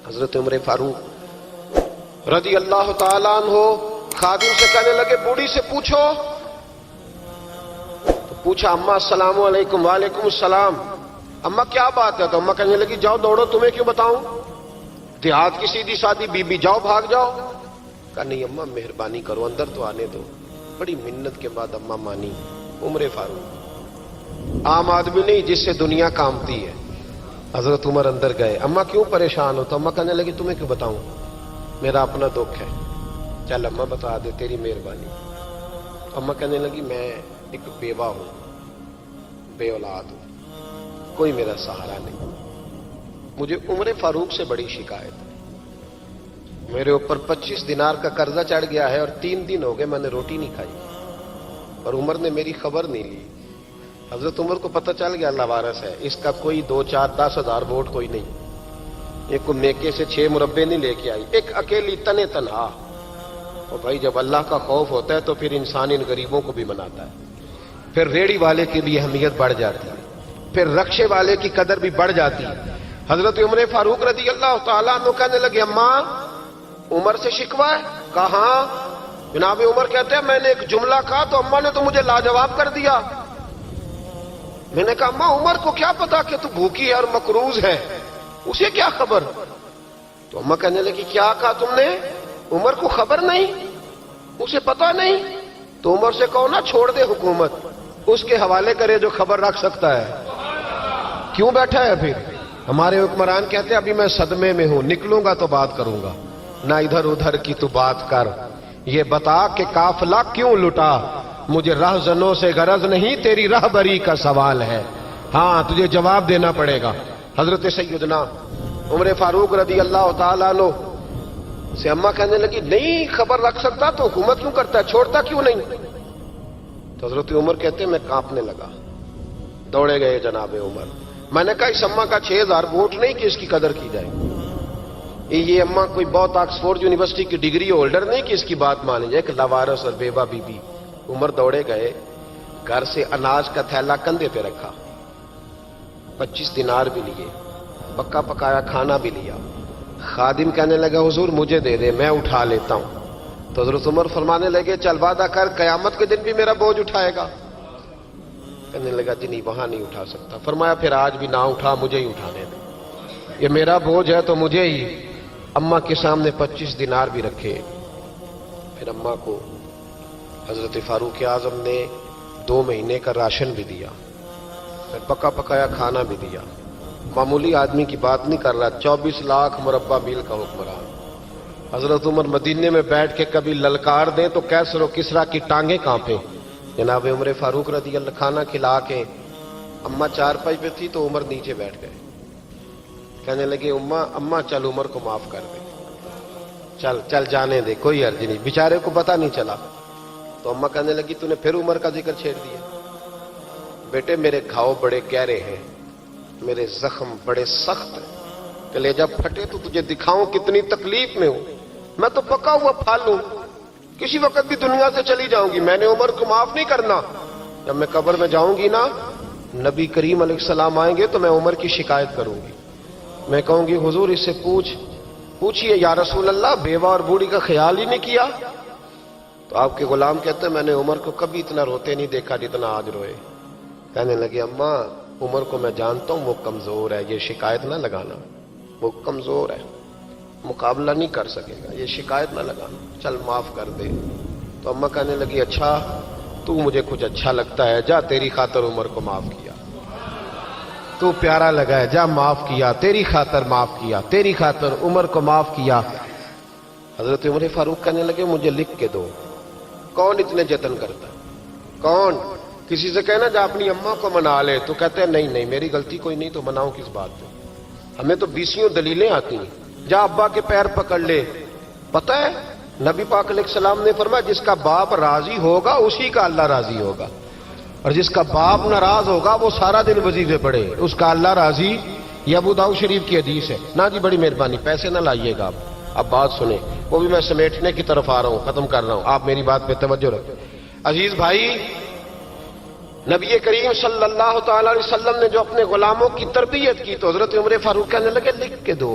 حضرت عمر فاروق رضی اللہ تعالیٰ عنہ خادم سے کہنے لگے بوڑھی سے پوچھو. تو پوچھا اماں السلام علیکم. وعلیکم السلام. اماں کیا بات ہے؟ تو اماں کہنے لگی جاؤ دوڑو، تمہیں کیوں بتاؤں، دیہات کی سیدھی سادی بی بی، جاؤ بھاگ جاؤ. کہا نہیں اماں مہربانی کرو اندر تو آنے دو. بڑی منت کے بعد اماں مانی. عمر فاروق عام آدمی نہیں جس سے دنیا کامتی ہے. حضرت عمر اندر گئے. اماں کیوں پریشان ہو؟ تو اماں کہنے لگی تمہیں کیوں بتاؤں، میرا اپنا دکھ ہے. چل اماں بتا دے، تیری مہربانی. اماں کہنے لگی میں ایک بیوہ ہوں، بے اولاد ہوں، کوئی میرا سہارا نہیں. مجھے عمر فاروق سے بڑی شکایت ہے. میرے اوپر 25 دینار کا قرضہ چڑھ گیا ہے اور 3 دن ہو گئے میں نے روٹی نہیں کھائی، اور عمر نے میری خبر نہیں لی. حضرت عمر کو پتہ چل گیا اللہ وارث ہے، اس کا کوئی 2 4 10 ہزار ووٹ کوئی نہیں. یہ کوئی میکے سے 6 مربے نہیں لے کے آئی، ایک اکیلی تنے تنہا. اور بھائی جب اللہ کا خوف ہوتا ہے تو پھر انسان ان غریبوں کو بھی مناتا ہے. پھر ریڑھی والے کی بھی اہمیت بڑھ جاتی ہے، پھر رکشے والے کی قدر بھی بڑھ جاتی ہے. حضرت عمر فاروق رضی اللہ تعالیٰ عنہ کہنے لگے اماں عمر سے شکوہ ہے؟ کہاں؟ جناب عمر کہتے ہیں میں نے ایک جملہ کہا تو اماں نے تو مجھے لاجواب کر دیا. میں نے کہا اماں عمر کو کیا پتا کہ تو بھوکی ہے اور مقروض ہے، اسے کیا خبر؟ تو اماں کہنے لگی کیا کہا تم نے؟ عمر کو خبر نہیں، اسے پتا نہیں؟ تو عمر سے کہو نا چھوڑ دے حکومت، اس کے حوالے کرے جو خبر رکھ سکتا ہے. کیوں بیٹھا ہے پھر؟ ہمارے حکمران کہتے ہیں ابھی میں صدمے میں ہوں، نکلوں گا تو بات کروں گا. نہ ادھر ادھر کی تو بات کر، یہ بتا کہ قافلہ کیوں لٹا. مجھے رہزنوں سے غرض نہیں، تیری رہبری کا سوال ہے. ہاں تجھے جواب دینا پڑے گا. حضرت سیدنا عمر فاروق رضی اللہ تعالیٰ عنہ سے اماں کہنے لگی نہیں خبر رکھ سکتا تو حکومت کیوں کرتا ہے، چھوڑتا کیوں نہیں؟ تو حضرت عمر کہتے ہیں میں کانپنے لگا. دوڑے گئے جناب عمر. میں نے کہا اس اماں کا 6000 ووٹ نہیں کہ اس کی قدر کی جائے. یہ اماں کوئی بہت آکسفورڈ یونیورسٹی کی ڈگری ہولڈر نہیں کہ اس کی بات مانی جائے. ایک لاوارث اور بیوہ بی بی. عمر دوڑے گئے، گھر سے اناج کا تھیلا کندھے پہ رکھا، 25 دینار بھی لیے، پکا پکایا کھانا بھی لیا. خادم کہنے لگا حضور مجھے دے دے میں اٹھا لیتا ہوں. تو حضرت عمر فرمانے لگے چل وعدہ کر قیامت کے دن بھی میرا بوجھ اٹھائے گا. کہنے لگا جی نہیں وہاں نہیں اٹھا سکتا. فرمایا پھر آج بھی نہ اٹھا، مجھے ہی اٹھانے دے، یہ میرا بوجھ ہے تو مجھے ہی. اماں کے سامنے 25 دینار بھی رکھے. پھر اماں کو حضرت فاروق اعظم نے 2 مہینے کا راشن بھی دیا، پھر پکا پکایا کھانا بھی دیا. معمولی آدمی کی بات نہیں کر رہا، 24 لاکھ مربع میل کا حکمران. حضرت عمر مدینے میں بیٹھ کے کبھی للکار دیں تو کیسر و کسرا کی ٹانگیں کانپیں. جناب عمر فاروق رضی اللہ کھانا کھلا کے اماں چارپائی پہ تھی تو عمر نیچے بیٹھ گئے. کہنے لگے اماں چل عمر کو معاف کر دے، چل چل جانے دے، کوئی عرض نہیں، بیچارے کو پتہ نہیں چلا. تو اماں کہنے لگی تو نے پھر عمر کا ذکر چھیڑ دیا. بیٹے میرے گھاؤ بڑے گہرے ہیں، میرے زخم بڑے سخت ہیں، کلیجہ پھٹے تو تجھے دکھاؤں کتنی تکلیف میں ہوں. میں تو پکا ہوا پھل ہوں، کسی وقت بھی دنیا سے چلی جاؤں گی. میں نے عمر کو معاف نہیں کرنا. جب میں قبر میں جاؤں گی نا، نبی کریم علیہ السلام آئیں گے تو میں عمر کی شکایت کروں گی. میں کہوں گی حضور اس سے پوچھئے یا رسول اللہ بیوہ اور بوڑھی کا خیال ہی نہیں کیا. تو آپ کے غلام کہتے ہیں میں نے عمر کو کبھی اتنا روتے نہیں دیکھا جتنا آج روئے. کہنے لگے اماں عمر کو میں جانتا ہوں وہ کمزور ہے، یہ شکایت نہ لگانا، وہ کمزور ہے، مقابلہ نہیں کر سکے گا، یہ شکایت نہ لگانا، چل معاف کر دے. تو اماں کہنے لگی اچھا تو مجھے کچھ اچھا لگتا ہے، جا تیری خاطر عمر کو معاف کیا، تو پیارا لگا ہے، جا معاف کیا، تیری خاطر معاف کیا، تیری خاطر عمر کو معاف کیا. حضرت عمر فاروق کہنے لگے مجھے لکھ کے دو. کون اتنے جتن کرتا ہے؟ کون؟ کسی سے کہنا جا اپنی اماں کو منا لے تو کہتے ہیں نہیں نہیں میری غلطی کوئی نہیں تو مناؤں کس بات پہ، ہمیں تو 20 دلیلیں آتی ہیں. جا ابا کے پیر پکڑ لے. پتہ ہے نبی پاک علیہ السلام نے فرمایا جس کا باپ راضی ہوگا اسی کا اللہ راضی ہوگا، اور جس کا باپ ناراض ہوگا وہ سارا دن وظیفے پڑھے اس کا اللہ راضی. یہ ابو داؤد شریف کی حدیث ہے. نا جی بڑی مہربانی پیسے نہ لائیے گا آپ. اب بات سنیں، وہ بھی میں سمیٹنے کی طرف آ رہا ہوں، ختم کر رہا ہوں، آپ میری بات پہ توجہ رکھیں. عزیز بھائی، نبی کریم صلی اللہ تعالی علیہ وسلم نے جو اپنے غلاموں کی تربیت کی تو حضرت عمر فاروق کہنے لگے لکھ کے دو.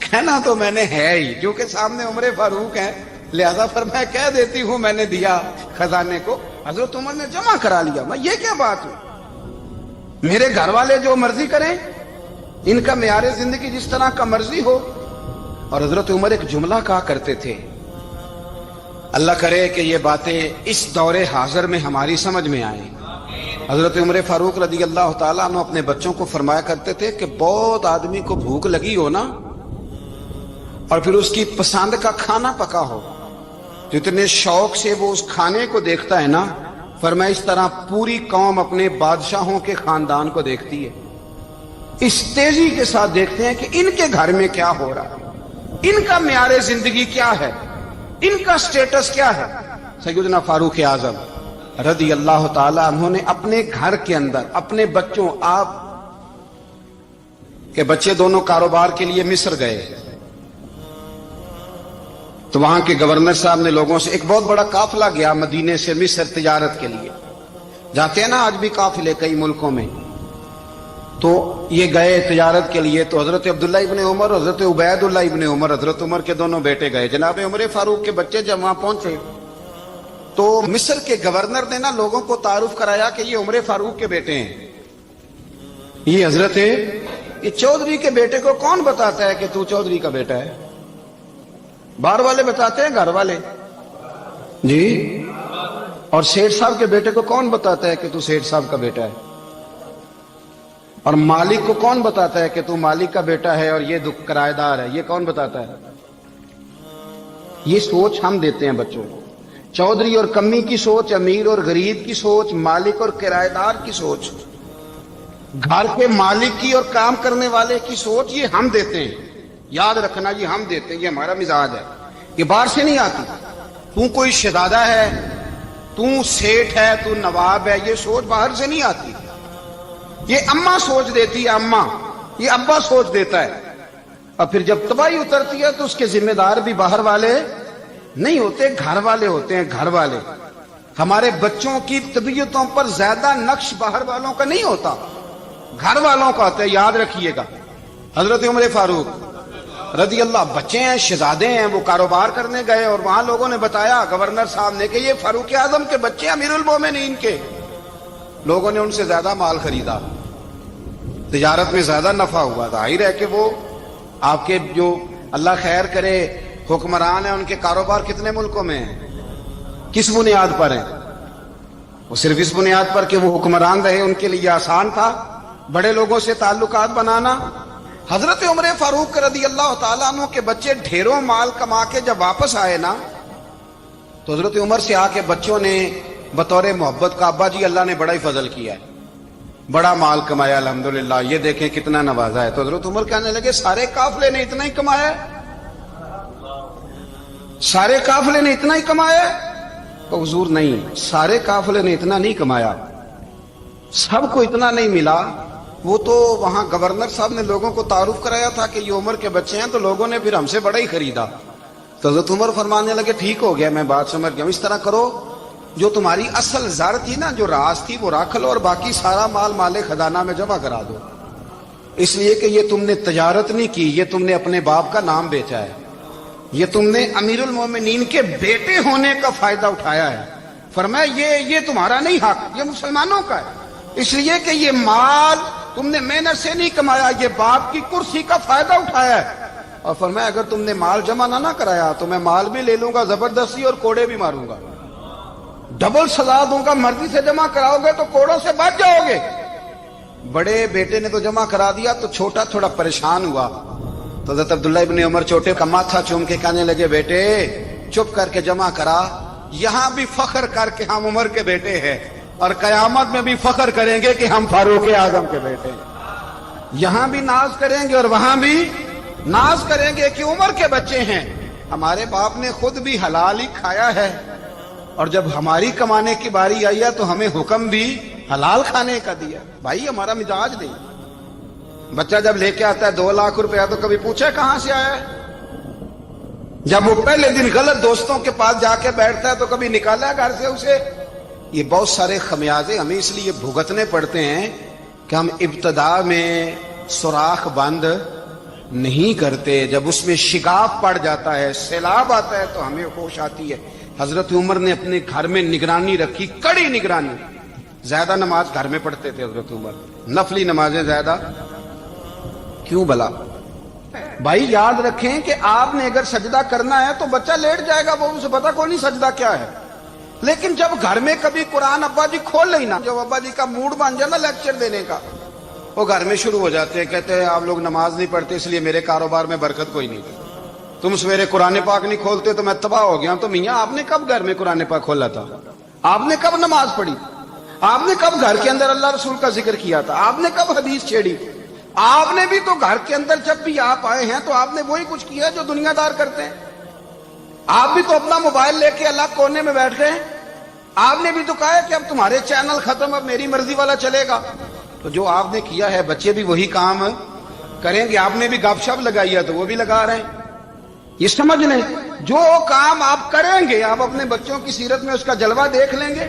کہنا تو میں نے ہے ہی, کیونکہ سامنے عمر فاروق ہیں, لہذا فرمایا کہہ دیتی ہوں میں نے دیا خزانے کو. حضرت عمر نے جمع کرا لیا. میں یہ کیا بات ہوں, میرے گھر والے جو مرضی کریں, ان کا معیار زندگی جس طرح کا مرضی ہو. اور حضرت عمر ایک جملہ کہا کرتے تھے, اللہ کرے کہ یہ باتیں اس دور حاضر میں ہماری سمجھ میں آئیں. حضرت عمر فاروق رضی اللہ تعالیٰ عنہ اپنے بچوں کو فرمایا کرتے تھے کہ بہت آدمی کو بھوک لگی ہو نا, اور پھر اس کی پسند کا کھانا پکا ہو, جتنے شوق سے وہ اس کھانے کو دیکھتا ہے نا, فرمایا اس طرح پوری قوم اپنے بادشاہوں کے خاندان کو دیکھتی ہے, اس تیزی کے ساتھ دیکھتے ہیں کہ ان کے گھر میں کیا ہو رہا ہے, ان کا معیار زندگی کیا ہے, ان کا سٹیٹس کیا ہے. سیدنا فاروق اعظم رضی اللہ تعالی عنہ نے اپنے گھر کے اندر اپنے بچوں, آپ کے بچے دونوں کاروبار کے لیے مصر گئے, تو وہاں کے گورنر صاحب نے لوگوں سے, ایک بہت بڑا قافلہ گیا مدینے سے مصر تجارت کے لیے, جاتے ہیں نا آج بھی قافلے کئی ملکوں میں, تو یہ گئے تجارت کے لیے. تو حضرت عبداللہ ابن عمر, حضرت عبید اللہ ابن عمر, حضرت عمر کے دونوں بیٹے گئے. جناب عمر فاروق کے بچے جب وہاں پہنچے تو مصر کے گورنر نے نا لوگوں کو تعارف کرایا کہ یہ عمر فاروق کے بیٹے ہیں. یہ حضرت یہ چودھری کے بیٹے کو کون بتاتا ہے کہ تو چودھری کا بیٹا ہے؟ باہر والے بتاتے ہیں, گھر والے جی. اور سیٹھ صاحب کے بیٹے کو کون بتاتا ہے کہ تو سیٹھ صاحب کا بیٹا ہے؟ اور مالک کو کون بتاتا ہے کہ تو مالک کا بیٹا ہے اور یہ کرایہ دار ہے؟ یہ کون بتاتا ہے؟ یہ سوچ ہم دیتے ہیں بچوں کو. چودھری اور کمی کی سوچ, امیر اور غریب کی سوچ, مالک اور کرایہ دار کی سوچ, گھر کے مالک کی اور کام کرنے والے کی سوچ, یہ ہم دیتے ہیں. یاد رکھنا جی, ہم دیتے ہیں, یہ ہمارا مزاج ہے, یہ باہر سے نہیں آتی. تو کوئی شہزادہ ہے, تو سیٹھ ہے, تو نواب ہے, یہ سوچ باہر سے نہیں آتی. یہ اماں سوچ دیتی ہے, اماں, یہ ابا سوچ دیتا ہے. اور پھر جب تباہی اترتی ہے تو اس کے ذمہ دار بھی باہر والے نہیں ہوتے, گھر والے ہوتے ہیں. گھر والے, ہمارے بچوں کی طبیعتوں پر زیادہ نقش باہر والوں کا نہیں ہوتا, گھر والوں کا ہوتا ہے. یاد رکھیے گا. حضرت عمر فاروق رضی اللہ, بچے ہیں, شہزادے ہیں, وہ کاروبار کرنے گئے اور وہاں لوگوں نے بتایا گورنر صاحب نے کہ یہ فاروق اعظم کے بچے, امیر المومنین کے. لوگوں نے ان سے زیادہ مال خریدا, تجارت میں زیادہ نفع ہوا. ظاہر ہے کہ وہ آپ کے جو اللہ خیر کرے حکمران ہیں, ان کے کاروبار کتنے ملکوں میں ہیں, کس بنیاد پر ہیں؟ وہ صرف اس بنیاد پر کہ وہ حکمران رہے, ان کے لیے آسان تھا بڑے لوگوں سے تعلقات بنانا. حضرت عمر فاروق رضی اللہ تعالیٰ عنہ کے بچے ڈھیروں مال کما کے جب واپس آئے نا, تو حضرت عمر سے آ کے بچوں نے بطور محبت کا, ابا جی اللہ نے بڑا ہی فضل کیا ہے, بڑا مال کمایا الحمدللہ, یہ دیکھیں کتنا نوازا ہے. تو حضرت عمر کہنے لگے سارے قافلے نے اتنا ہی کمایا ہے, سارے قافلے نے اتنا ہی کمایا ہے؟ تو حضور نہیں, سارے قافلے نے اتنا نہیں کمایا, سب کو اتنا نہیں ملا. وہ تو وہاں گورنر صاحب نے لوگوں کو تعارف کرایا تھا کہ یہ عمر کے بچے ہیں, تو لوگوں نے پھر ہم سے بڑا ہی خریدا. تو حضرت عمر فرمانے لگے ٹھیک ہو گیا, میں بات سمجھ گیا. اس طرح کرو, جو تمہاری اصل زر تھی نا, جو راز تھی, وہ رکھ لو, اور باقی سارا مال خزانہ میں جمع کرا دو. اس لیے کہ یہ تم نے تجارت نہیں کی, یہ تم نے اپنے باپ کا نام بیچا ہے, یہ تم نے امیر المومنین کے بیٹے ہونے کا فائدہ اٹھایا ہے. فرمایا یہ تمہارا نہیں حق, یہ مسلمانوں کا ہے. اس لیے کہ یہ مال تم نے محنت سے نہیں کمایا, یہ باپ کی کرسی کا فائدہ اٹھایا ہے. اور فرمایا اگر تم نے مال جمع نہ کرایا تو میں مال بھی لے لوں گا زبردستی, اور کوڑے بھی ماروں گا, ڈبل سزا دوں گا. مرضی سے جمع کراؤ گے تو کوڑوں سے بچ جاؤ گے. بڑے بیٹے نے تو جمع کرا دیا, تو چھوٹا تھوڑا پریشان ہوا. تو حضرت عبداللہ ابن عمر چھوٹے کا ماتھا چوم کے کہنے لگے بیٹے چپ کر کے جمع کرا, یہاں بھی فخر کر کے ہم عمر کے بیٹے ہیں, اور قیامت میں بھی فخر کریں گے کہ ہم فاروق اعظم کے بیٹے ہیں. یہاں بھی ناز کریں گے اور وہاں بھی ناز کریں گے کہ عمر کے بچے ہیں. ہمارے باپ نے خود بھی حلال ہی کھایا ہے, اور جب ہماری کمانے کی باری آئی ہے تو ہمیں حکم بھی حلال کھانے کا دیا. بھائی ہمارا مزاج نہیں. بچہ جب لے کے آتا ہے 2 لاکھ روپیہ تو کبھی پوچھا کہاں سے آیا ہے؟ جب وہ پہلے دن غلط دوستوں کے پاس جا کے بیٹھتا ہے تو کبھی نکالا ہے گھر سے اسے؟ یہ بہت سارے خمیازے ہمیں اس لیے بھگتنے پڑتے ہیں کہ ہم ابتدا میں سوراخ بند نہیں کرتے، جب اس میں شگاف پڑ جاتا ہے، سیلاب آتا ہے تو ہمیں ہوش آتی ہے۔ حضرت عمر نے اپنے گھر میں نگرانی رکھی، کڑی نگرانی۔ زیادہ نماز گھر میں پڑھتے تھے حضرت عمر، نفلی نمازیں زیادہ کیوں بلا؟ بھائی یاد رکھیں کہ آپ نے اگر سجدہ کرنا ہے تو بچہ لیٹ جائے گا، وہ اسے پتا کوئی نہیں سجدہ کیا ہے، لیکن جب گھر میں کبھی قرآن ابا جی کھول لینا، جب ابا جی کا موڈ بن جائے نا لیکچر دینے کا، وہ گھر میں شروع ہو جاتے ہیں، کہتے ہیں آپ لوگ نماز نہیں پڑھتے اس لیے میرے کاروبار میں برکت کوئی نہیں تھی، تم سویرے قرآن پاک نہیں کھولتے تو میں تباہ ہو گیا۔ تو میاں آپ نے کب گھر میں قرآن پاک کھولا تھا؟ آپ نے کب نماز پڑھی؟ آپ نے کب گھر کے اندر اللہ رسول کا ذکر کیا تھا؟ آپ نے کب حدیث چھیڑی؟ آپ نے بھی تو گھر کے اندر جب بھی آپ آئے ہیں تو آپ نے وہی کچھ کیا جو دنیا دار کرتے ہیں۔ آپ بھی تو اپنا موبائل لے کے الگ کونے میں بیٹھ گئے، آپ نے بھی تو کہا ہے کہ اب تمہارے چینل ختم، اب میری مرضی والا چلے گا۔ تو جو آپ نے کیا ہے بچے بھی وہی کام کریں گے۔ آپ نے بھی گپ شپ لگائی ہے تو وہ بھی لگا رہے ہیں۔ یہ سمجھ لیں جو کام آپ کریں گے، آپ اپنے بچوں کی سیرت میں اس کا جلوہ دیکھ لیں گے۔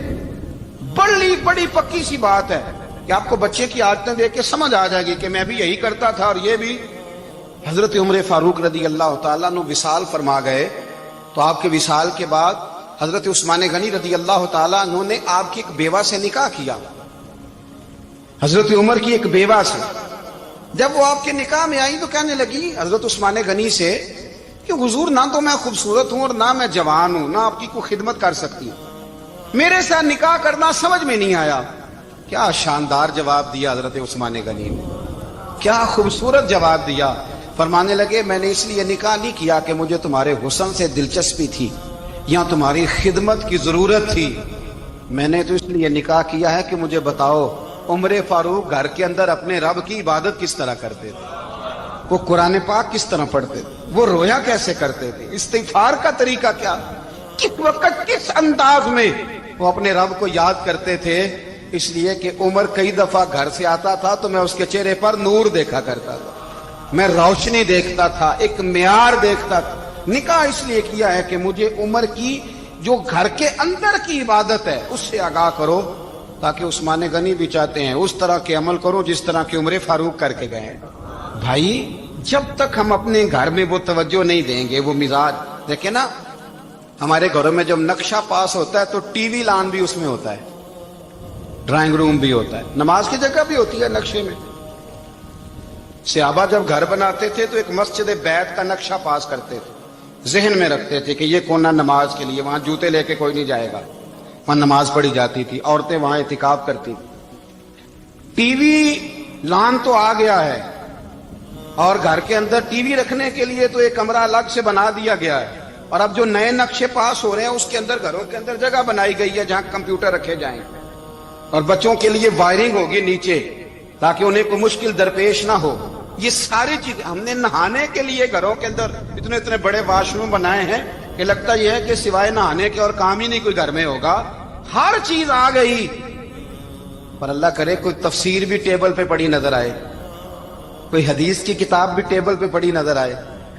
بڑی پکی سی بات ہے کہ آپ کو بچے کی عادتیں دیکھ کے سمجھ آ جائے گی کہ میں بھی یہی کرتا تھا اور یہ بھی۔ حضرت عمر فاروق رضی اللہ تعالیٰ عنہ وصال فرما گئے تو آپ کے وصال کے بعد حضرت عثمان غنی رضی اللہ تعالیٰ عنہ نے آپ کی ایک بیوہ سے نکاح کیا، حضرت عمر کی ایک بیوہ سے۔ جب وہ آپ کے نکاح میں آئی تو کہنے لگی حضرت عثمان غنی سے کہ حضور نہ تو میں خوبصورت ہوں اور نہ میں جوان ہوں، نہ آپ کی کوئی خدمت کر سکتی ہوں، میرے ساتھ نکاح کرنا سمجھ میں نہیں آیا۔ کیا شاندار جواب دیا حضرت عثمان غنی نے، کیا خوبصورت جواب دیا۔ فرمانے لگے میں نے اس لیے نکاح نہیں کیا کہ مجھے تمہارے حسن سے دلچسپی تھی یا تمہاری خدمت کی ضرورت تھی، میں نے تو اس لیے نکاح کیا ہے کہ مجھے بتاؤ عمر فاروق گھر کے اندر اپنے رب کی عبادت کس طرح کرتے تھے، وہ قرآن پاک کس طرح پڑھتے تھے، وہ رویا کیسے کرتے تھے، استغفار کا طریقہ کیا، کس وقت کس انداز میں وہ اپنے رب کو یاد کرتے تھے۔ اس لیے کہ عمر کئی دفعہ گھر سے آتا تھا تو میں اس کے چہرے پر نور دیکھا کرتا تھا، میں روشنی دیکھتا تھا، ایک معیار دیکھتا تھا۔ نکاح اس لیے کیا ہے کہ مجھے عمر کی جو گھر کے اندر کی عبادت ہے اس سے آگاہ کرو، تاکہ عثمان غنی بھی چاہتے ہیں اس طرح کے عمل کرو جس طرح کہ عمر فاروق کر کے گئے ہیں۔ بھائی جب تک ہم اپنے گھر میں وہ توجہ نہیں دیں گے، وہ مزاج دیکھیں نا، ہمارے گھروں میں جب نقشہ پاس ہوتا ہے تو ٹی وی لان بھی اس میں ہوتا ہے، ڈرائنگ روم بھی ہوتا ہے، نماز کی جگہ بھی ہوتی ہے نقشے میں۔ صحابہ جب گھر بناتے تھے تو ایک مسجد بیت کا نقشہ پاس کرتے تھے، ذہن میں رکھتے تھے کہ یہ کونا نماز کے لیے، وہاں جوتے لے کے کوئی نہیں جائے گا، وہاں نماز پڑھی جاتی تھی، عورتیں وہاں اعتکاف کرتی تھی۔ ٹی وی لان تو آ گیا ہے اور گھر کے اندر ٹی وی رکھنے کے لیے تو ایک کمرہ الگ سے بنا دیا گیا ہے، اور اب جو نئے نقشے پاس ہو رہے ہیں اس کے اندر گھروں کے اندر جگہ بنائی گئی ہے جہاں کمپیوٹر رکھے جائیں، اور بچوں کے لیے وائرنگ ہوگی نیچے تاکہ انہیں کوئی مشکل درپیش نہ ہو۔ یہ ساری چیزیں ہم نے نہانے کے لیے گھروں کے اندر اتنے بڑے واش روم بنائے ہیں کہ لگتا یہ ہے کہ سوائے نہانے کے اور کام ہی نہیں کوئی گھر میں ہوگا، ہر چیز آ گئی۔ پر اللہ کرے کوئی تفسیر بھی ٹیبل پہ پڑی نظر آئے، کوئی حدیث کی کتاب بھی ٹیبل پہ پڑی نظر آئے۔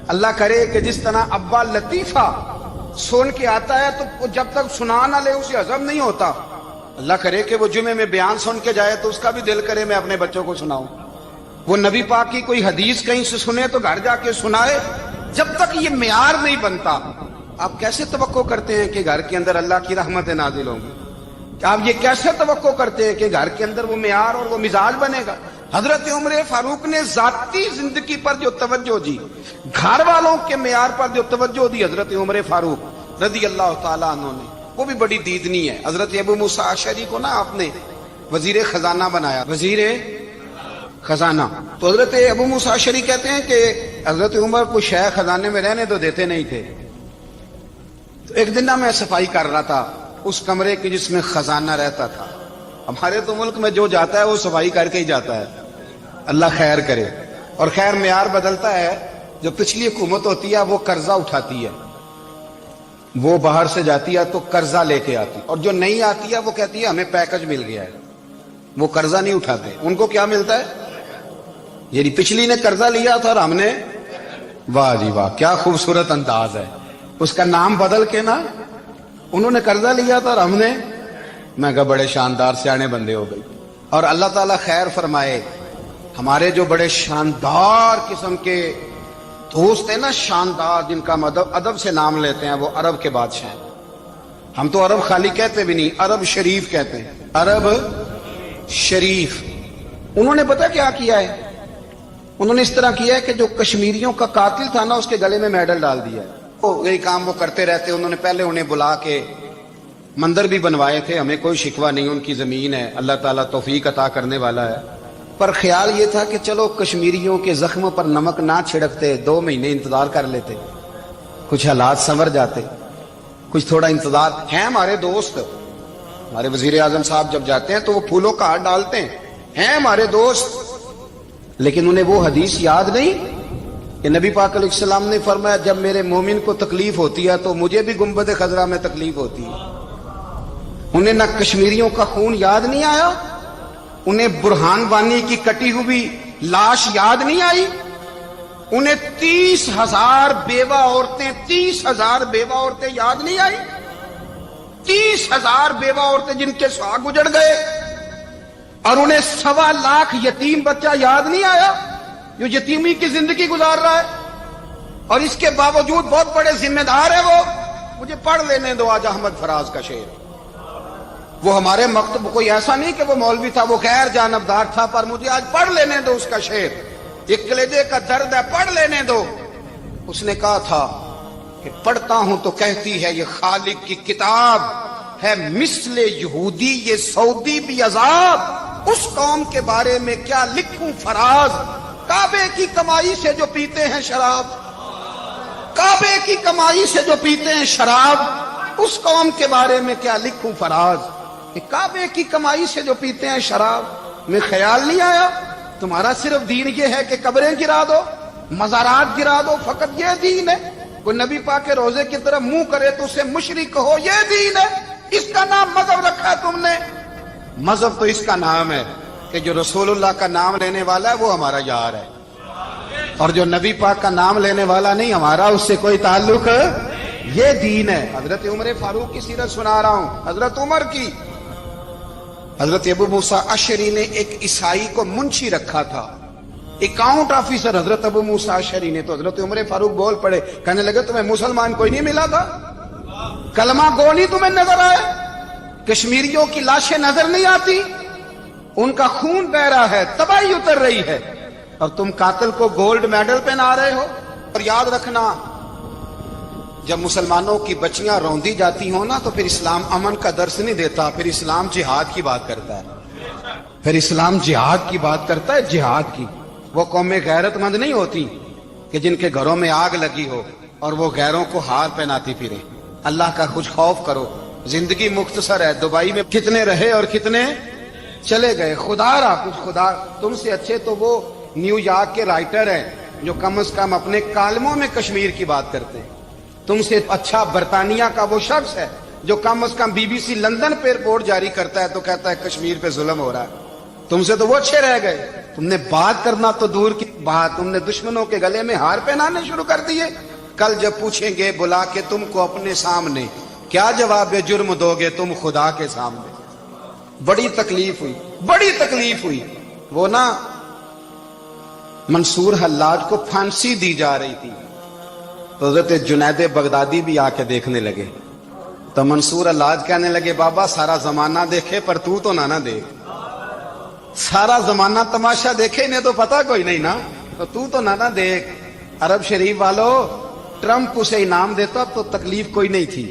اللہ کرے کہ جس طرح ابا لطیفہ سن کے آتا ہے تو جب تک سنا نہ لے اسے ہضم نہیں ہوتا، اللہ کرے کہ وہ جمعے میں بیان سن کے جائے تو اس کا بھی دل کرے میں اپنے بچوں کو سناؤں، وہ نبی پاک کی کوئی حدیث کہیں سے سنے تو گھر جا کے سنائے۔ جب تک یہ معیار نہیں بنتا آپ کیسے توقع کرتے ہیں کہ گھر کے اندر اللہ کی رحمتیں نازل ہوں گی؟ آپ یہ کیسے توقع کرتے ہیں کہ گھر کے اندر وہ معیار اور وہ مزاج بنے گا؟ حضرت عمر فاروق نے ذاتی زندگی پر جو توجہ دی، گھر والوں کے معیار پر جو توجہ دی حضرت عمر فاروق رضی اللہ تعالیٰ عنہ نے، وہ بھی بڑی دیدنی ہے۔ حضرت ابو موسیٰ اشعری کو نا آپ نے وزیر خزانہ بنایا، وزیر خزانہ، تو حضرت ابو موسیٰ اشعری کہتے ہیں کہ حضرت عمر کو شے خزانے میں رہنے تو دیتے نہیں تھے۔ تو ایک دن میں صفائی کر رہا تھا اس کمرے کی جس میں خزانہ رہتا تھا۔ ہمارے تو ملک میں جو جاتا ہے وہ صفائی کر کے ہی جاتا ہے، اللہ خیر کرے۔ اور خیر معیار بدلتا ہے، جو پچھلی حکومت ہوتی ہے وہ قرضہ اٹھاتی ہے، وہ باہر سے جاتی ہے تو قرضہ لے کے آتی، اور جو نہیں آتی ہے وہ کہتی ہے ہمیں پیکج مل گیا ہے، وہ قرضہ نہیں اٹھاتے۔ ان کو کیا ملتا ہے؟ یعنی پچھلی نے قرضہ لیا تھا اور ہم نے، واہ جی واہ کیا خوبصورت انداز ہے، اس کا نام بدل کے نا، انہوں نے قرضہ لیا تھا اور ہم نے، میں کہا بڑے شاندار سیانے بندے ہو گئی۔ اور اللہ تعالیٰ خیر فرمائے. ہمارے جو بڑے شاندار قسم کے دوست ہیں نا، شاندار، جن کا ہم ادب سے نام لیتے ہیں، وہ عرب کے بادشاہ ہیں. ہم تو عرب خالی کہتے بھی نہیں، عرب شریف کہتے ہیں، عرب شریف. انہوں نے پتہ کیا کیا ہے؟ انہوں نے اس طرح کیا ہے کہ جو کشمیریوں کا قاتل تھا نا، اس کے گلے میں میڈل ڈال دیا ہے. یہی کام وہ کرتے رہتے. انہوں نے پہلے انہیں بلا کے مندر بھی بنوائے تھے. ہمیں کوئی شکوہ نہیں، ان کی زمین ہے، اللہ تعالیٰ توفیق عطا کرنے والا ہے. پر خیال یہ تھا کہ چلو کشمیریوں کے زخموں پر نمک نہ چھڑکتے، 2 مہینے انتظار کر لیتے، کچھ حالات سنور جاتے، کچھ تھوڑا انتظار. ہیں ہمارے دوست، ہمارے وزیر اعظم صاحب جب جاتے ہیں تو وہ پھولوں کا ہار ڈالتے ہیں ہمارے دوست. لیکن انہیں وہ حدیث یاد نہیں کہ نبی پاک علیہ السلام نے فرمایا جب میرے مومن کو تکلیف ہوتی ہے تو مجھے بھی گنبد خضرا میں تکلیف ہوتی ہے. انہیں نہ کشمیریوں کا خون یاد نہیں آیا، انہیں برہان وانی کی کٹی ہوئی لاش یاد نہیں آئی، انہیں 30,000 بیوہ عورتیں 30,000 بیوہ عورتیں یاد نہیں آئی، 30,000 بیوہ عورتیں جن کے سہاگ اجڑ گئے. اور انہیں 1.25 لاکھ یتیم بچہ یاد نہیں آیا جو یتیمی کی زندگی گزار رہا ہے. اور اس کے باوجود بہت بڑے ذمہ دار ہیں وہ. مجھے پڑھ لینے دو آج احمد فراز کا شعر. وہ ہمارے مکتب کوئی ایسا نہیں کہ وہ مولوی تھا، وہ غیر جانبدار تھا، پر مجھے آج پڑھ لینے دو اس کا شعر. ایک کلیجے کا درد ہے، پڑھ لینے دو. اس نے کہا تھا کہ پڑھتا ہوں تو کہتی ہے یہ خالق کی کتاب ہے، مثل یہودی یہ سعودی بھی عذاب. اس قوم کے بارے میں کیا لکھوں فراز، کعبے کی کمائی سے جو پیتے ہیں شراب، کعبے کی کمائی سے جو پیتے ہیں شراب. اس قوم کے بارے میں کیا لکھوں فراز، کہ کعبے کی کمائی سے جو پیتے ہیں شراب. میں خیال نہیں آیا تمہارا صرف دین یہ ہے کہ قبریں گرا دو، مزارات گرا دو، فقط یہ دین ہے؟ کوئی نبی پاک کے روزے کی طرف منہ کرے تو اسے مشرک کہو، یہ دین ہے؟ اس کا نام مذہب رکھا ہے تم نے. مذہب تو اس کا نام ہے کہ جو رسول اللہ کا نام لینے والا ہے وہ ہمارا یار ہے، اور جو نبی پاک کا نام لینے والا نہیں، ہمارا اس سے کوئی تعلق یہ دین ہے. حضرت عمر فاروق کی سیرت سنا رہا ہوں، حضرت عمر کی. حضرت ابو موسیٰ اشعری نے ایک عیسائی کو منشی رکھا تھا، اکاؤنٹ آفیسر حضرت ابو موسیٰ اشعری نے. تو حضرت عمر فاروق بول پڑے، کہنے لگے تمہیں مسلمان کوئی نہیں ملا تھا؟ کلمہ گو نہیں تمہیں نظر آئے؟ کشمیریوں کی لاشیں نظر نہیں آتی؟ ان کا خون بہ رہا ہے، تباہی اتر رہی ہے، اور تم قاتل کو گولڈ میڈل پہنا رہے ہو. اور یاد رکھنا جب مسلمانوں کی بچیاں روندی جاتی ہوں نا تو پھر اسلام امن کا درس نہیں دیتا، پھر اسلام جہاد کی بات کرتا ہے. پھر اسلام جہاد کی بات کرتا ہے، جہاد کی. وہ قومیں غیرت مند نہیں ہوتی کہ جن کے گھروں میں آگ لگی ہو اور وہ غیروں کو ہار پہناتی پھرے. اللہ کا کچھ خوف کرو. زندگی مختصر ہے. دبئی میں کتنے رہے اور کتنے چلے گئے. خدا را کچھ خدا تم سے اچھے تو وہ نیو یارک کے رائٹر ہیں جو کم از کم اپنے کالموں میں کشمیر کی بات کرتے ہیں. تم سے اچھا برطانیہ کا وہ شخص ہے جو کم از کم BBC لندن پہ رپورٹ جاری کرتا ہے تو کہتا ہے کشمیر پہ ظلم ہو رہا ہے. تم سے تو وہ اچھے رہ گئے. تم نے بات کرنا تو دور کی بات، تم نے دشمنوں کے گلے میں ہار پہنانے شروع کر دیے. کل جب پوچھیں گے بلا کے تم کو اپنے سامنے، کیا جواب جرم دو گے تم خدا کے سامنے؟ بڑی تکلیف ہوئی، بڑی تکلیف ہوئی. وہ نا منصور حلاج کو پھانسی دی جا رہی تھی تو حضرت جنید بغدادی بھی آ کے دیکھنے لگے. تو منصور حلاج کہنے لگے بابا سارا زمانہ دیکھے پر تو نہ دیکھ. سارا زمانہ تماشا دیکھے انہیں تو پتہ کوئی نہیں نا، تو نہ دیکھ. عرب شریف والو، ٹرمپ اسے انعام دیتا تو تکلیف کوئی نہیں تھی،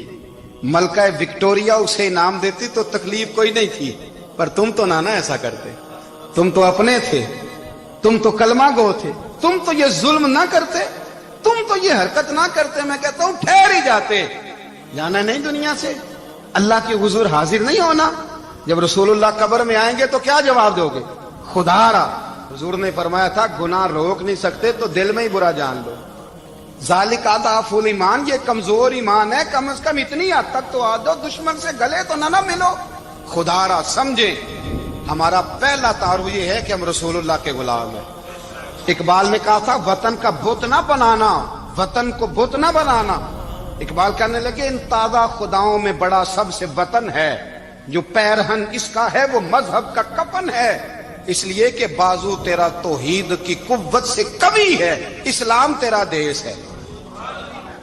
ملکہ وکٹوریا اسے انعام دیتی تو تکلیف کوئی نہیں تھی، پر تم تو نہ ایسا کرتے. تم تو اپنے تھے، تم تو کلمہ گو تھے، تم تو یہ ظلم نہ کرتے، تم تو یہ حرکت نہ کرتے. میں کہتا ہوں ٹھہر ہی جاتے. جانا نہیں دنیا سے، اللہ کے حضور حاضر نہیں ہونا. جب رسول اللہ قبر میں آئیں گے تو کیا جواب دو گے؟ خدا را حضور نے فرمایا تھا گناہ روک نہیں سکتے تو دل میں ہی برا جان لو. ذالک اضعف الایمان، یہ کمزور ایمان ہے. کم از کم اتنی حد تک تو آ جاؤ، دشمن سے گلے تو نہ ملو. خدا را سمجھے ہمارا پہلا تعارف یہ ہے کہ ہم رسول اللہ کے غلام ہیں. اقبال نے کہا تھا وطن کا بت نہ بنانا، وطن کو بت نہ بنانا. اقبال کہنے لگے ان تازہ خداؤں میں بڑا سب سے وطن ہے، جو پیرہن اس کا ہے وہ مذہب کا کفن ہے، اس لیے کہ بازو تیرا توحید کی قوت سے کمی ہے۔ اسلام تیرا دیس ہے،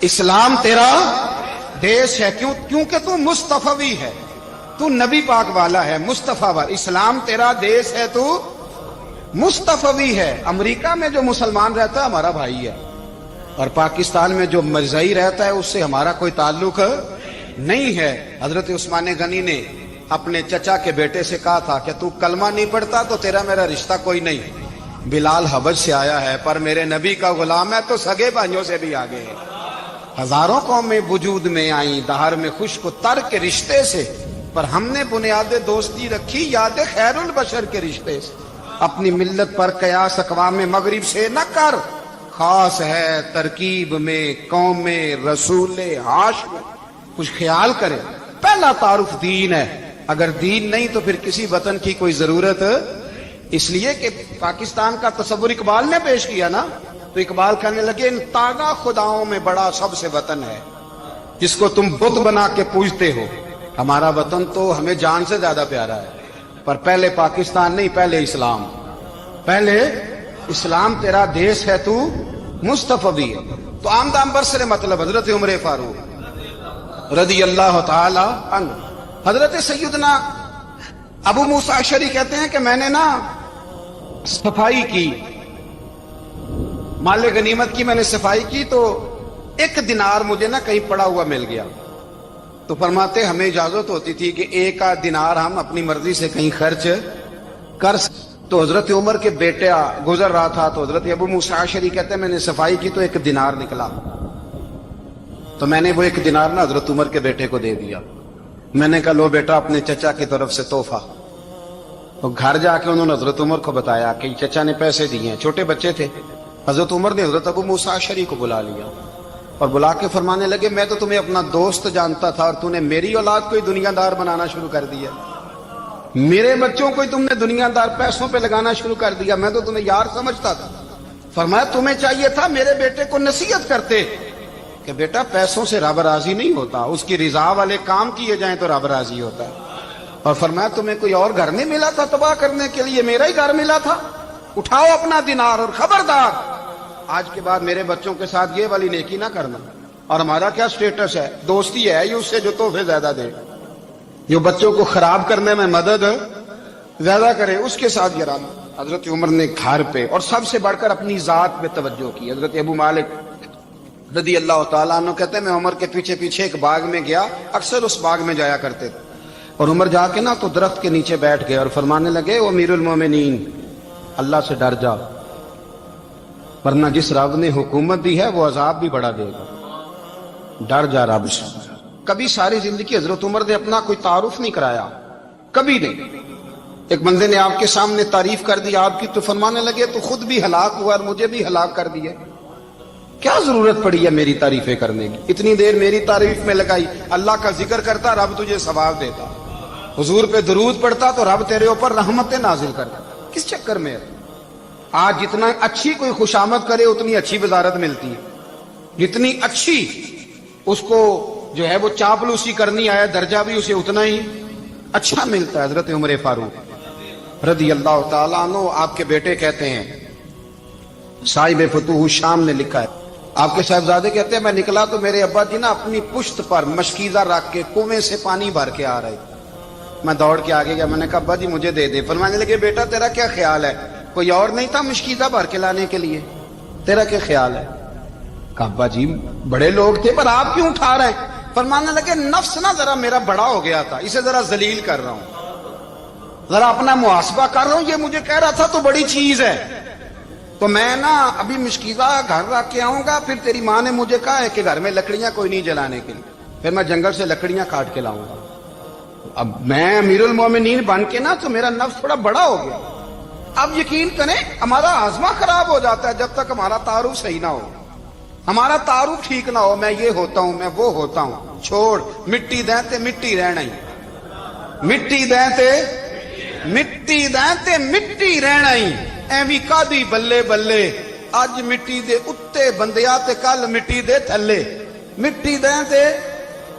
اسلام تیرا دیس ہے، کیونکہ تو مصطفی ہے، تو نبی پاک والا ہے، مصطفیٰ والا۔ اسلام تیرا دیس ہے، تو مصطفی ہے۔ امریکہ میں جو مسلمان رہتا ہے ہمارا بھائی ہے، اور پاکستان میں جو مرزائی رہتا ہے اس سے ہمارا کوئی تعلق نہیں ہے۔ حضرت عثمان غنی نے اپنے چچا کے بیٹے سے کہا تھا کہ تو کلمہ نہیں پڑھتا تو تیرا میرا رشتہ کوئی نہیں۔ بلال حبش سے آیا ہے پر میرے نبی کا غلام ہے تو سگے بھائیوں سے بھی آگے ہے۔ ہزاروں قومیں وجود میں آئیں دہر میں خشک و تر کے رشتے سے، پر ہم نے بنیاد دوستی رکھی یاد خیر البشر کے رشتے سے۔ اپنی ملت پر قیاس اقوام مغرب سے نہ کر، خاص ہے ترکیب میں قوم رسول ہاشم۔ کچھ خیال کرے، پہلا تعارف دین ہے، اگر دین نہیں تو پھر کسی وطن کی کوئی ضرورت۔ اس لیے کہ پاکستان کا تصور اقبال نے پیش کیا نا، تو اقبال کہنے لگے ان تازہ خداؤں میں بڑا سب سے وطن ہے جس کو تم بت بنا کے پوجتے ہو۔ ہمارا وطن تو ہمیں جان سے زیادہ پیارا ہے، پر پہلے پاکستان نہیں، پہلے اسلام، پہلے اسلام تیرا دیس ہے، تو مصطفی ہے۔ تو آمدام برسر مطلب حضرت عمر فاروق رضی اللہ تعالی عنہ۔ حضرت سیدنا ابو موسیٰ اشعری کہتے ہیں کہ میں نے نا صفائی کی، مال غنیمت کی میں نے صفائی کی، تو ایک دینار مجھے نا کہیں پڑا ہوا مل گیا، تو فرماتے ہمیں اجازت ہوتی تھی کہ ایک آدھ دینار ہم اپنی مرضی سے کہیں خرچ کر سکتے۔ تو حضرت عمر کے بیٹا گزر رہا تھا، تو حضرت ابو موسیٰ اشعری کہتے ہیں میں نے صفائی کی تو ایک دینار نکلا، تو میں نے وہ ایک دینار نا حضرت عمر کے بیٹے کو دے دیا۔ میں نے کہا لو بیٹا اپنے چچا کی طرف سے تحفہ۔ تو گھر جا کے انہوں نے حضرت عمر کو بتایا کہ چچا نے پیسے دیے ہیں، چھوٹے بچے تھے۔ حضرت عمر نے حضرت ابو موسیٰ اشعری کو بلا لیا اور بلا کے فرمانے لگے میں تو تمہیں اپنا دوست جانتا تھا اور تو نے میری اولاد کو ہی دنیا دار بنانا شروع کر دیا، میرے بچوں کو ہی تم نے دنیا دار پیسوں پہ لگانا شروع کر دیا، میں تو تمہیں یار سمجھتا تھا۔ فرمایا تمہیں چاہیے تھا میرے بیٹے کو نصیحت کرتے کہ بیٹا پیسوں سے رب راضی نہیں ہوتا، اس کی رضا والے کام کیے جائیں تو رب راضی ہوتا ہے۔ اور فرمایا تمہیں کوئی اور گھر نہیں ملا تھا تباہ کرنے کے لیے، میرا ہی گھر ملا تھا، اٹھاؤ اپنا دینار اور خبردار آج کے بعد میرے بچوں کے ساتھ یہ والی نیکی نہ کرنا۔ اور ہمارا کیا سٹیٹس ہے، دوستی ہے یہ اس سے جو تحفے زیادہ دے، جو بچوں کو خراب کرنے میں مدد زیادہ کرے اس کے ساتھ گرانا۔ حضرت عمر نے گھر پہ اور سب سے بڑھ کر اپنی ذات پہ توجہ کی۔ حضرت ابو مالک رضی اللہ تعالیٰ عنہ کہتے ہیں میں عمر کے پیچھے پیچھے ایک باغ میں گیا، اکثر اس باغ میں جایا کرتے تھے، اور عمر جا کے نا تو درخت کے نیچے بیٹھ گئے اور فرمانے لگے او امیر المومنین اللہ سے ڈر جا، ورنہ جس رب نے حکومت دی ہے وہ عذاب بھی بڑا دے گا، ڈر جا رب سے۔ کبھی ساری زندگی حضرت عمر نے اپنا کوئی تعارف نہیں کرایا، کبھی نہیں۔ ایک بندے نے آپ کے سامنے تعریف کر دی آپ کی تو فرمانے لگے تو خود بھی ہلاک ہوا اور مجھے بھی ہلاک کر دیا، کیا ضرورت پڑی ہے میری تعریفیں کرنے کی، اتنی دیر میری تعریف میں لگائی، اللہ کا ذکر کرتا رب تجھے ثواب دیتا، حضور پہ درود پڑھتا تو رب تیرے اوپر رحمتیں نازل کرتا، کس چکر میں ہے؟ آج جتنا اچھی کوئی خوشامد کرے اتنی اچھی وزارت ملتی ہے، جتنی اچھی اس کو جو ہے وہ چاپلوسی کرنی آیا درجہ بھی اسے اتنا ہی اچھا ملتا ہے۔ حضرت عمر فاروق رضی اللہ تعالیٰ عنہ آپ کے بیٹے کہتے ہیں، صاحب فتوح الشام نے لکھا ہے، آپ کے صاحبزادے کہتے ہیں میں نکلا تو میرے ابا جی نا اپنی پشت پر مشکیزہ رکھ کے کنویں سے پانی بھر کے آ رہے، میں دوڑ کے آگے گیا، میں نے کہا ابا جی مجھے دے دے۔ فرمانے لگے بیٹا تیرا کیا خیال ہے، کوئی اور نہیں تھا مشکیزہ بھر کے لانے کے لیے، تیرا کیا خیال ہے؟ کہا ابا جی بڑے لوگ تھے پر آپ کیوں اٹھا رہے ہیں؟ فرمانے لگے نفس نا ذرا میرا بڑا ہو گیا تھا، اسے ذرا ذلیل کر رہا ہوں، ذرا اپنا محاسبہ کر رہا ہوں، یہ مجھے کہہ رہا تھا تو بڑی چیز ہے، تو میں نا ابھی مشکیزہ گھر رکھ کے آؤں گا، پھر تیری ماں نے مجھے کہا ہے کہ گھر میں لکڑیاں کوئی نہیں جلانے کے لیے، پھر میں جنگل سے لکڑیاں کاٹ کے لاؤں گا، اب میں امیر المومنین بن کے نا تو میرا نفس تھوڑا بڑا ہو گیا۔ اب یقین کریں ہمارا ہاضمہ خراب ہو جاتا ہے جب تک ہمارا تعارف صحیح نہ ہو، ہمارا تعارف ٹھیک نہ ہو، میں یہ ہوتا ہوں میں وہ ہوتا ہوں، چھوڑ مٹی دیں تے مٹی رہنا ہی، مٹی دیں تے مٹی دیں تے مٹی رہنا ہی، ایویں کادی بلے بلے اج مٹی دے اتے بندیا تے کل مٹی دے تھلے، مٹی دیں تے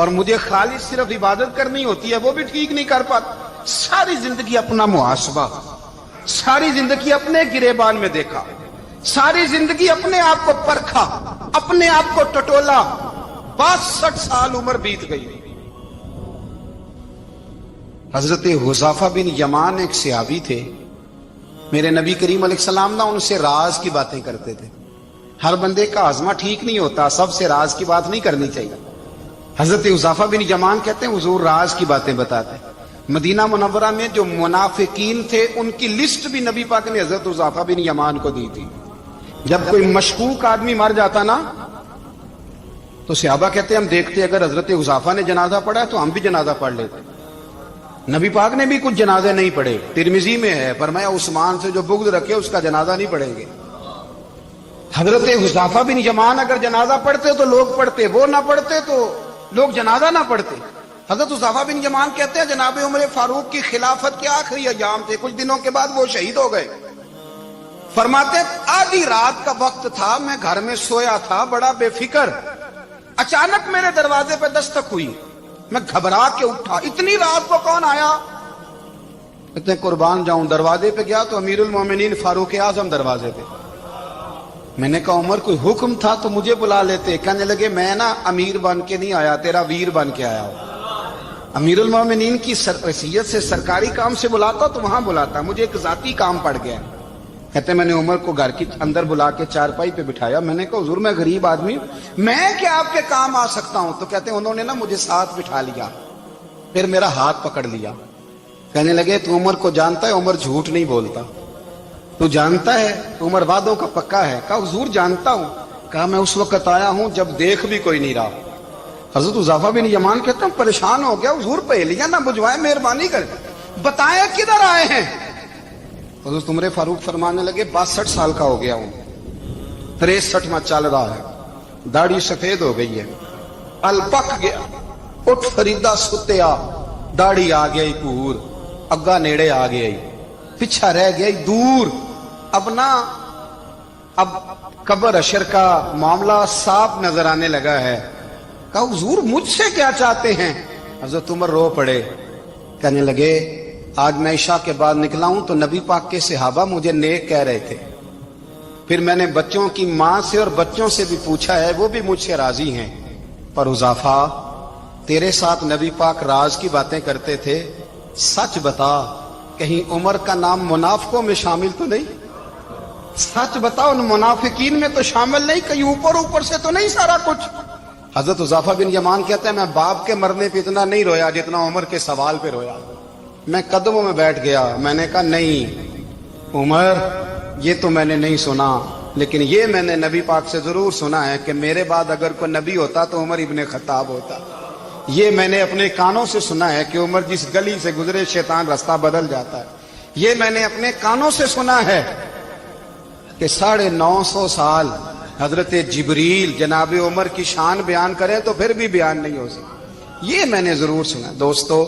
اور مجھے خالص صرف عبادت کرنی ہوتی ہے وہ بھی ٹھیک نہیں کر پاتا. ساری زندگی اپنا محاسبہ, ساری زندگی اپنے گریبان میں دیکھا, ساری زندگی اپنے آپ کو پرکھا, اپنے آپ کو ٹٹولا. 62 سال عمر بیت گئی. حضرت حذیفہ بن یمان ایک صحابی تھے. میرے نبی کریم علیہ السلام نا ان سے راز کی باتیں کرتے تھے. ہر بندے کا ہاضمہ ٹھیک نہیں ہوتا, سب سے راز کی بات نہیں کرنی چاہیے. حضرت حذیفہ بن یمان کہتے ہیں حضور راز کی باتیں بتاتے. مدینہ منورہ میں جو منافقین تھے ان کی لسٹ بھی نبی پاک نے حضرت حذیفہ بن یمان کو دی تھی. جب کوئی مشکوک آدمی مر جاتا نا تو صحابہ کہتے ہیں ہم دیکھتے اگر حضرت حذیفہ نے جنازہ پڑھا تو ہم بھی جنازہ پڑھ لیتے. نبی پاک نے بھی کچھ جنازے نہیں پڑھے. ترمذی میں ہے فرمایا عثمان سے جو بغض رکھے اس کا جنازہ نہیں پڑھیں گے. حضرت حذیفہ بن یمان اگر جنازہ پڑھتے تو لوگ پڑھتے, وہ نہ پڑھتے تو لوگ جنازہ نہ پڑھتے. حضرت حذیفہ بن یمان کہتے ہیں جناب عمر فاروق کی خلافت کے آخری ایام تھے, کچھ دنوں کے بعد وہ شہید ہو گئے. فرماتے آدھی رات کا وقت تھا, میں گھر میں سویا تھا بڑا بے فکر, اچانک میرے دروازے پہ دستک ہوئی, میں گھبرا کے اٹھا. اتنی رات کو کون آیا؟ اتنے قربان جاؤں, دروازے پہ گیا تو امیر المومنین فاروق اعظم دروازے پہ. میں نے کہا عمر کوئی حکم تھا تو مجھے بلا لیتے. کہنے لگے میں نا امیر بن کے نہیں آیا, تیرا ویر بن کے آیا ہوں. امیر المومنین کی حیثیت سے سرکاری کام سے بلاتا تو وہاں بلاتا, مجھے ایک ذاتی کام پڑ گیا. کہتے میں نے عمر کو گھر کی اندر بلا کے چارپائی پہ بٹھایا. میں نے کہا حضور میں غریب آدمی ہوں, میں کیا آپ کے کام آ سکتا ہوں؟ تو کہتے ہیں انہوں نے نا مجھے ساتھ بٹھا لیا, پھر میرا ہاتھ پکڑ لیا. کہنے لگے تو عمر کو جانتا ہے؟ عمر جھوٹ نہیں بولتا. تو جانتا ہے؟ تو عمر وعدوں کا پکا ہے. کہا حضور جانتا ہوں. کہا میں اس وقت آیا ہوں جب دیکھ بھی کوئی نہیں رہا. حضرت حذیفہ بن یمان کہتا ہوں پریشان ہو گیا, حضور پہلیاں نہ بجھوائے, مہربانی کر بتائیں کدھر آئے ہیں. حضرت عمر فاروق فرمانے لگے 62 سال کا ہو گیا ہوں, 63واں چل رہا ہے, داڑھی سفید ہو گئی ہے, ال پک گیا, اٹھ فریدا ستیا, داڑھی آ گئی پور, اگا نیڑے آ گئی, پیچھا رہ گئی دور. اب قبر اشر کا معاملہ صاف نظر آنے لگا ہے. کہا حضور مجھ سے کیا چاہتے ہیں؟ حضرت عمر رو پڑے. کہنے لگے آج میں عشاء کے بعد نکلا ہوں تو نبی پاک کے صحابہ مجھے نیک کہہ رہے تھے. پھر میں نے بچوں کی ماں سے اور بچوں سے بھی پوچھا ہے, وہ بھی مجھ سے راضی ہیں. پر حذیفہ تیرے ساتھ نبی پاک راز کی باتیں کرتے تھے, سچ بتا کہیں عمر کا نام منافقوں میں شامل تو نہیں؟ سچ بتا ان منافقین میں تو شامل نہیں, کہیں اوپر اوپر سے تو نہیں سارا کچھ؟ حضرت حذیفہ بن یمان کہتے ہیں میں باپ کے مرنے پہ اتنا نہیں رویا جتنا عمر کے سوال پہ رویا. میں قدموں میں بیٹھ گیا. میں نے کہا نہیں عمر, یہ تو میں نے نہیں سنا, لیکن یہ میں نے نبی پاک سے ضرور سنا ہے کہ میرے بعد اگر کوئی نبی ہوتا تو عمر ابن خطاب ہوتا. یہ میں نے اپنے کانوں سے سنا ہے کہ عمر جس گلی سے گزرے شیطان رستہ بدل جاتا ہے. یہ میں نے اپنے کانوں سے سنا ہے کہ 950 سال حضرت جبریل جناب عمر کی شان بیان کرے تو پھر بھی بیان نہیں ہو سکتا. یہ میں نے ضرور سنا. دوستو